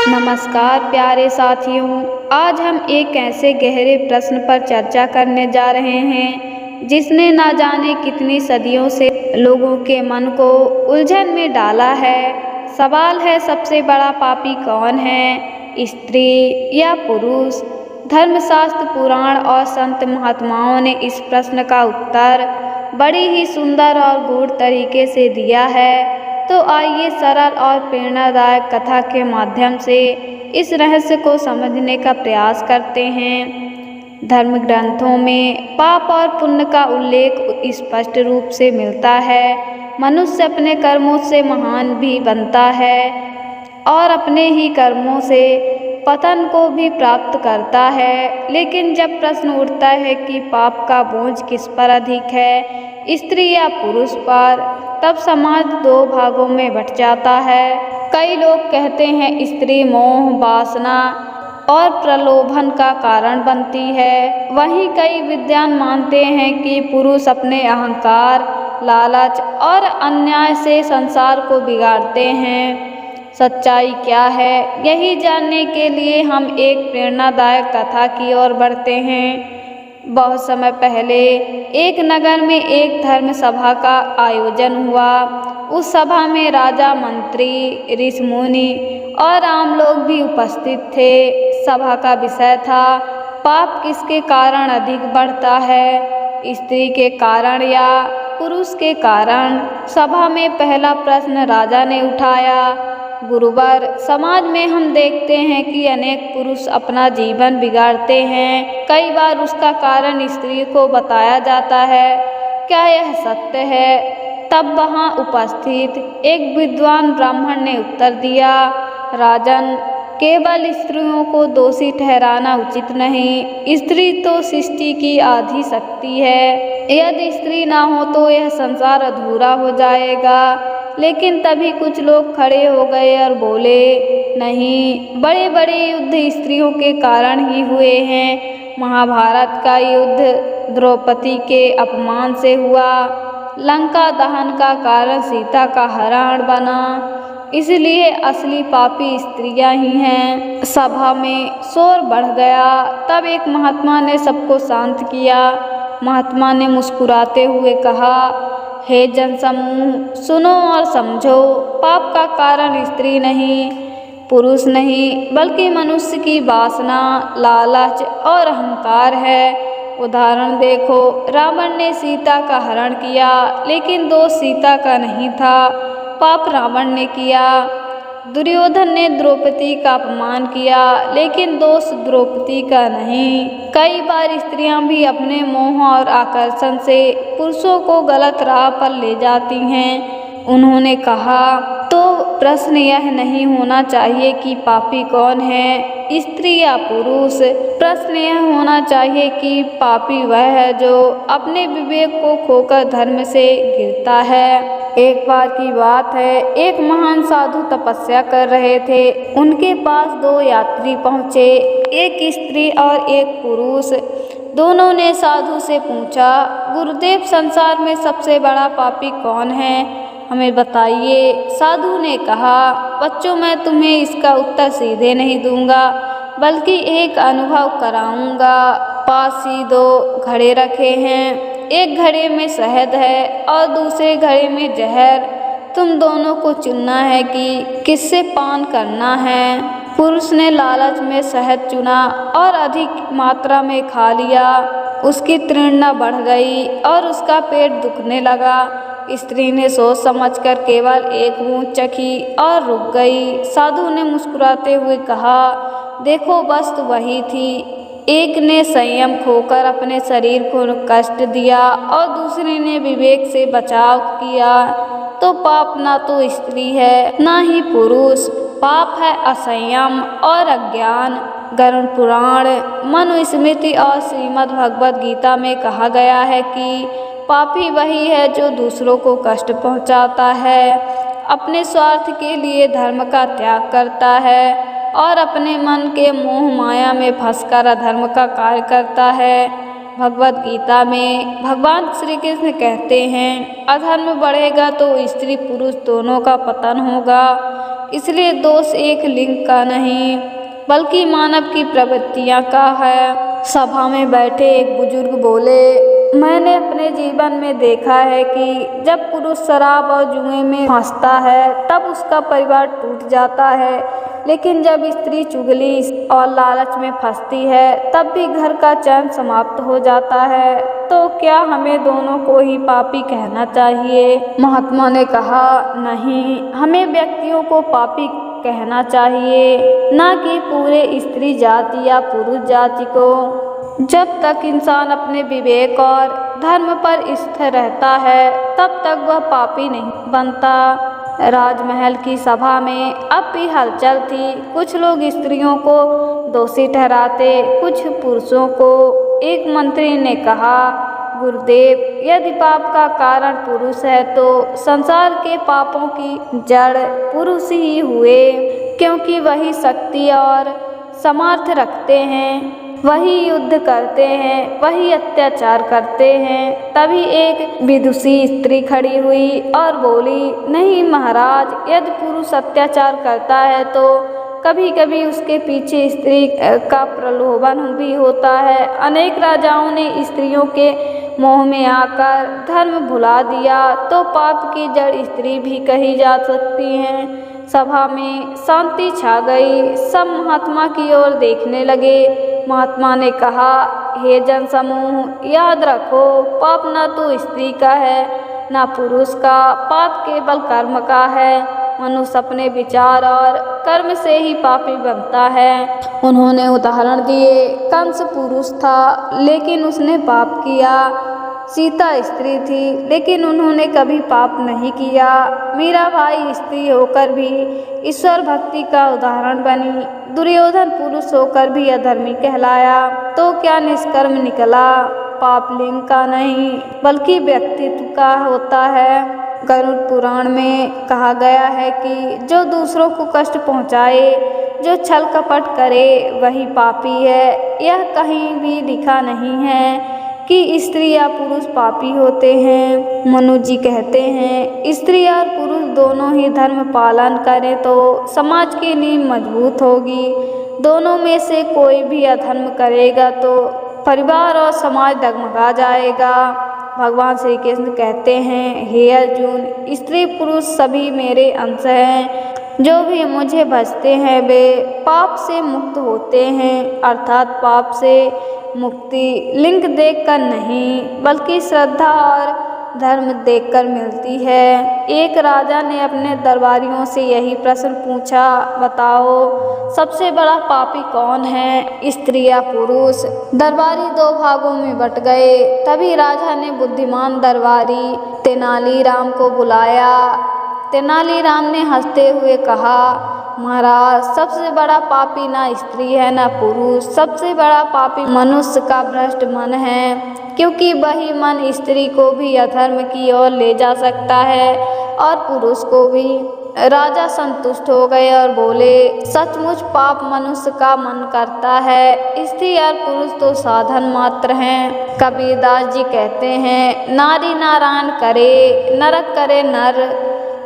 नमस्कार प्यारे साथियों, आज हम एक ऐसे गहरे प्रश्न पर चर्चा करने जा रहे हैं जिसने ना जाने कितनी सदियों से लोगों के मन को उलझन में डाला है। सवाल है, सबसे बड़ा पापी कौन है, स्त्री या पुरुष? धर्मशास्त्र, पुराण और संत महात्माओं ने इस प्रश्न का उत्तर बड़ी ही सुंदर और गूढ़ तरीके से दिया है। तो आइए सरल और प्रेरणादायक कथा के माध्यम से इस रहस्य को समझने का प्रयास करते हैं। धर्म ग्रंथों में पाप और पुण्य का उल्लेख स्पष्ट रूप से मिलता है। मनुष्य अपने कर्मों से महान भी बनता है और अपने ही कर्मों से पतन को भी प्राप्त करता है। लेकिन जब प्रश्न उठता है कि पाप का बोझ किस पर अधिक है, स्त्री या पुरुष पर, तब समाज दो भागों में बंट जाता है। कई लोग कहते हैं स्त्री मोह, वासना और प्रलोभन का कारण बनती है। वहीं कई विद्वान मानते हैं कि पुरुष अपने अहंकार, लालच और अन्याय से संसार को बिगाड़ते हैं। सच्चाई क्या है, यही जानने के लिए हम एक प्रेरणादायक कथा की ओर बढ़ते हैं। बहुत समय पहले एक नगर में एक धर्म सभा का आयोजन हुआ। उस सभा में राजा, मंत्री, ऋषि मुनि और आम लोग भी उपस्थित थे। सभा का विषय था, पाप किसके कारण अधिक बढ़ता है, स्त्री के कारण या पुरुष के कारण? सभा में पहला प्रश्न राजा ने उठाया, गुरुवर, समाज में हम देखते हैं कि अनेक पुरुष अपना जीवन बिगाड़ते हैं। कई बार उसका कारण स्त्री को बताया जाता है। क्या यह सत्य है? तब वहां उपस्थित एक विद्वान ब्राह्मण ने उत्तर दिया, राजन, केवल स्त्रियों को दोषी ठहराना उचित नहीं। स्त्री तो सृष्टि की आधी शक्ति है। यदि स्त्री ना हो तो यह संसार अधूरा हो जाएगा। लेकिन तभी कुछ लोग खड़े हो गए और बोले, नहीं, बड़े बड़े युद्ध स्त्रियों के कारण ही हुए हैं। महाभारत का युद्ध द्रौपदी के अपमान से हुआ। लंका दहन का कारण सीता का हरण बना। इसलिए असली पापी स्त्रियां ही हैं। सभा में शोर बढ़ गया। तब एक महात्मा ने सबको शांत किया। महात्मा ने मुस्कुराते हुए कहा, हे जनसमूह, सुनो और समझो। पाप का कारण स्त्री नहीं, पुरुष नहीं, बल्कि मनुष्य की वासना, लालच और अहंकार है। उदाहरण देखो, रावण ने सीता का हरण किया, लेकिन दोष सीता का नहीं था, पाप रावण ने किया। दुर्योधन ने द्रौपदी का अपमान किया, लेकिन दोष द्रौपदी का नहीं। कई बार स्त्रियां भी अपने मोह और आकर्षण से पुरुषों को गलत राह पर ले जाती हैं। उन्होंने कहा, तो प्रश्न यह नहीं होना चाहिए कि पापी कौन है, स्त्री या पुरुष। प्रश्न यह होना चाहिए कि पापी वह है जो अपने विवेक को खोकर धर्म से गिरता है। एक बार की बात है, एक महान साधु तपस्या कर रहे थे। उनके पास दो यात्री पहुँचे, एक स्त्री और एक पुरुष। दोनों ने साधु से पूछा, गुरुदेव, संसार में सबसे बड़ा पापी कौन है, हमें बताइए। साधु ने कहा, बच्चों, मैं तुम्हें इसका उत्तर सीधे नहीं दूंगा, बल्कि एक अनुभव कराऊंगा। पास ही दो घड़े रखे हैं, एक घड़े में शहद है और दूसरे घड़े में जहर। तुम दोनों को चुनना है कि किससे पान करना है। पुरुष ने लालच में शहद चुना और अधिक मात्रा में खा लिया। उसकी तृष्णा बढ़ गई और उसका पेट दुखने लगा। स्त्री ने सोच समझकर केवल एक बूंद चखी और रुक गई। साधु ने मुस्कुराते हुए कहा, देखो, वस्तु वही थी। एक ने संयम खोकर अपने शरीर को कष्ट दिया और दूसरे ने विवेक से बचाव किया। तो पाप ना तो स्त्री है, ना ही पुरुष, पाप है असंयम और अज्ञान। गरुड़ पुराण, मनुस्मृति और श्रीमद् भगवद गीता में कहा गया है कि पापी वही है जो दूसरों को कष्ट पहुंचाता है, अपने स्वार्थ के लिए धर्म का त्याग करता है और अपने मन के मोह माया में फंसकर अधर्म का कार्य करता है। भगवद गीता में भगवान श्री कृष्ण कहते हैं, अधर्म बढ़ेगा तो स्त्री पुरुष दोनों का पतन होगा। इसलिए दोष एक लिंग का नहीं बल्कि मानव की प्रवृत्तियां का है। सभा में बैठे एक बुजुर्ग बोले, मैंने अपने जीवन में देखा है कि जब पुरुष शराब और जुए में फंसता है तब उसका परिवार टूट जाता है, लेकिन जब स्त्री चुगली और लालच में फंसती है तब भी घर का चैन समाप्त हो जाता है। तो क्या हमें दोनों को ही पापी कहना चाहिए? महात्मा ने कहा, नहीं, हमें व्यक्तियों को पापी कहना चाहिए, न कि पूरे स्त्री जाति या पुरुष जाति को। जब तक इंसान अपने विवेक और धर्म पर स्थिर रहता है तब तक वह पापी नहीं बनता। राजमहल की सभा में अब भी हलचल थी। कुछ लोग स्त्रियों को दोषी ठहराते, कुछ पुरुषों को। एक मंत्री ने कहा, गुरुदेव, यदि पाप का कारण पुरुष है तो संसार के पापों की जड़ पुरुष ही हुए, क्योंकि वही शक्ति और सामर्थ्य रखते हैं, वही युद्ध करते हैं, वही अत्याचार करते हैं। तभी एक विदुषी स्त्री खड़ी हुई और बोली, नहीं महाराज, यदि पुरुष अत्याचार करता है तो कभी कभी उसके पीछे स्त्री का प्रलोभन भी होता है। अनेक राजाओं ने स्त्रियों के मोह में आकर धर्म भुला दिया, तो पाप की जड़ स्त्री भी कही जा सकती है। सभा में शांति छा गई। सब महात्मा की ओर देखने लगे। महात्मा ने कहा, हे जन समूह, याद रखो, पाप न तो स्त्री का है न पुरुष का, पाप केवल कर्म का है। मनुष्य अपने विचार और कर्म से ही पापी बनता है। उन्होंने उदाहरण दिए, कंस पुरुष था लेकिन उसने पाप किया, सीता स्त्री थी लेकिन उन्होंने कभी पाप नहीं किया, मीराबाई स्त्री होकर भी ईश्वर भक्ति का उदाहरण बनी, दुर्योधन पुरुष होकर भी अधर्मी कहलाया। तो क्या निष्कर्म निकला? पाप लिंग का नहीं बल्कि व्यक्तित्व का होता है। गरुड़ पुराण में कहा गया है कि जो दूसरों को कष्ट पहुँचाए, जो छल कपट करे, वही पापी है। यह कहीं भी लिखा नहीं है कि स्त्री या पुरुष पापी होते हैं। मनु जी कहते हैं, स्त्री और पुरुष दोनों ही धर्म पालन करें तो समाज की नींव मजबूत होगी। दोनों में से कोई भी अधर्म करेगा तो परिवार और समाज डगमगा जाएगा। भगवान श्री कृष्ण कहते हैं, हे अर्जुन, स्त्री पुरुष सभी मेरे अंश हैं। जो भी मुझे भजते हैं वे पाप से मुक्त होते हैं, अर्थात पाप से मुक्ति लिंग देखकर नहीं बल्कि श्रद्धा और धर्म देखकर मिलती है। एक राजा ने अपने दरबारियों से यही प्रश्न पूछा, बताओ सबसे बड़ा पापी कौन है, स्त्री या पुरुष? दरबारी दो भागों में बट गए। तभी राजा ने बुद्धिमान दरबारी तेनालीराम को बुलाया। तेनालीराम ने हंसते हुए कहा, महाराज, सबसे बड़ा पापी ना स्त्री है ना पुरुष, सबसे बड़ा पापी मनुष्य का भ्रष्ट मन है, क्योंकि वही मन स्त्री को भी अधर्म की ओर ले जा सकता है और पुरुष को भी। राजा संतुष्ट हो गए और बोले, सचमुच पाप मनुष्य का मन करता है, स्त्री और पुरुष तो साधन मात्र हैं। कबीरदास जी कहते हैं, नारी नारायण करे, नरक करे नर,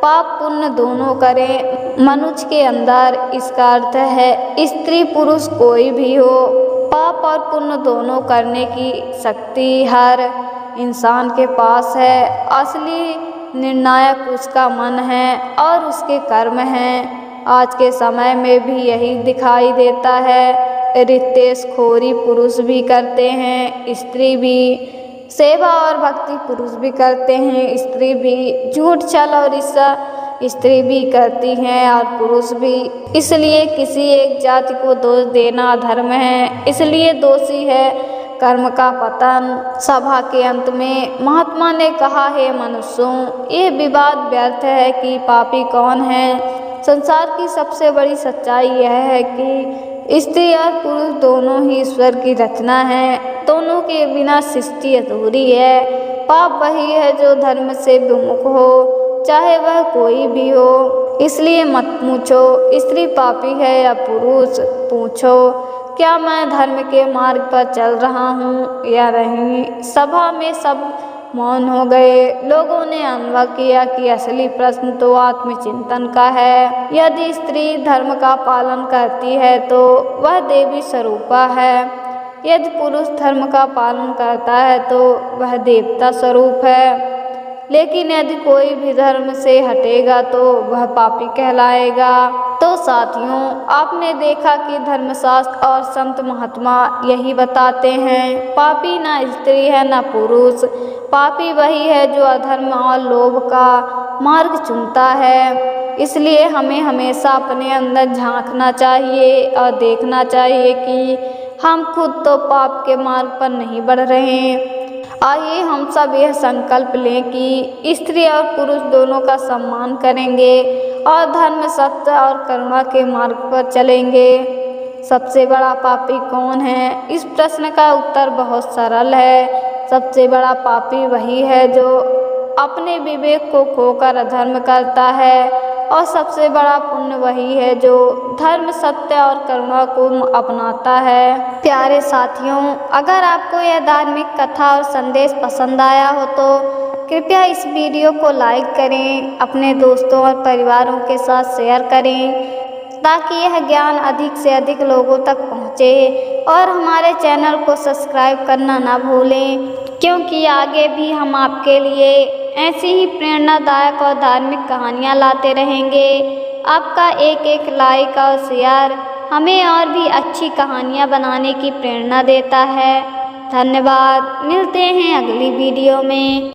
पाप पुण्य दोनों करें मनुष्य के अंदर। इसका अर्थ है स्त्री पुरुष कोई भी हो, पाप और पुण्य दोनों करने की शक्ति हर इंसान के पास है। असली निर्णायक उसका मन है और उसके कर्म हैं। आज के समय में भी यही दिखाई देता है। रितेशखोरी पुरुष भी करते हैं, स्त्री भी। सेवा और भक्ति पुरुष भी करते हैं, स्त्री भी। झूठ छल और ईर्ष्या स्त्री भी करती हैं और पुरुष भी। इसलिए किसी एक जाति को दोष देना धर्म है, इसलिए दोषी है कर्म का पतन। सभा के अंत में महात्मा ने कहा, हे मनुष्यों, ये विवाद व्यर्थ है कि पापी कौन है। संसार की सबसे बड़ी सच्चाई यह है कि स्त्री और पुरुष दोनों ही ईश्वर की रचना है, दोनों के बिना सृष्टि अधूरी है। पाप वही है जो धर्म से विमुख हो, चाहे वह कोई भी हो। इसलिए मत पूछो स्त्री पापी है या पुरुष, पूछो क्या मैं धर्म के मार्ग पर चल रहा हूँ या नहीं। सभा में सब मौन हो गए। लोगों ने अनुभव किया कि असली प्रश्न तो आत्मचिंतन का है। यदि स्त्री धर्म का पालन करती है तो वह देवी स्वरूपा है, यदि पुरुष धर्म का पालन करता है तो वह देवता स्वरूप है। लेकिन यदि कोई भी धर्म से हटेगा तो वह पापी कहलाएगा। तो साथियों, आपने देखा कि धर्मशास्त्र और संत महात्मा यही बताते हैं, पापी ना स्त्री है ना पुरुष, पापी वही है जो अधर्म और लोभ का मार्ग चुनता है। इसलिए हमें हमेशा अपने अंदर झांकना चाहिए और देखना चाहिए कि हम खुद तो पाप के मार्ग पर नहीं बढ़ रहे। आइए हम सब यह संकल्प लें कि स्त्री और पुरुष दोनों का सम्मान करेंगे और धर्म, सत्य और करुणा के मार्ग पर चलेंगे। सबसे बड़ा पापी कौन है? इस प्रश्न का उत्तर बहुत सरल है। सबसे बड़ा पापी वही है जो अपने विवेक को खोकर अधर्म करता है, और सबसे बड़ा पुण्य वही है जो धर्म, सत्य और करुणा को अपनाता है। प्यारे साथियों, अगर आपको यह धार्मिक कथा और संदेश पसंद आया हो तो कृपया इस वीडियो को लाइक करें, अपने दोस्तों और परिवारों के साथ शेयर करें ताकि यह ज्ञान अधिक से अधिक लोगों तक पहुँचे। और हमारे चैनल को सब्सक्राइब करना ना भूलें, क्योंकि आगे भी हम आपके लिए ऐसी ही प्रेरणादायक और धार्मिक कहानियाँ लाते रहेंगे। आपका एक एक लाइक और शेयर हमें और भी अच्छी कहानियाँ बनाने की प्रेरणा देता है। धन्यवाद। मिलते हैं अगली वीडियो में।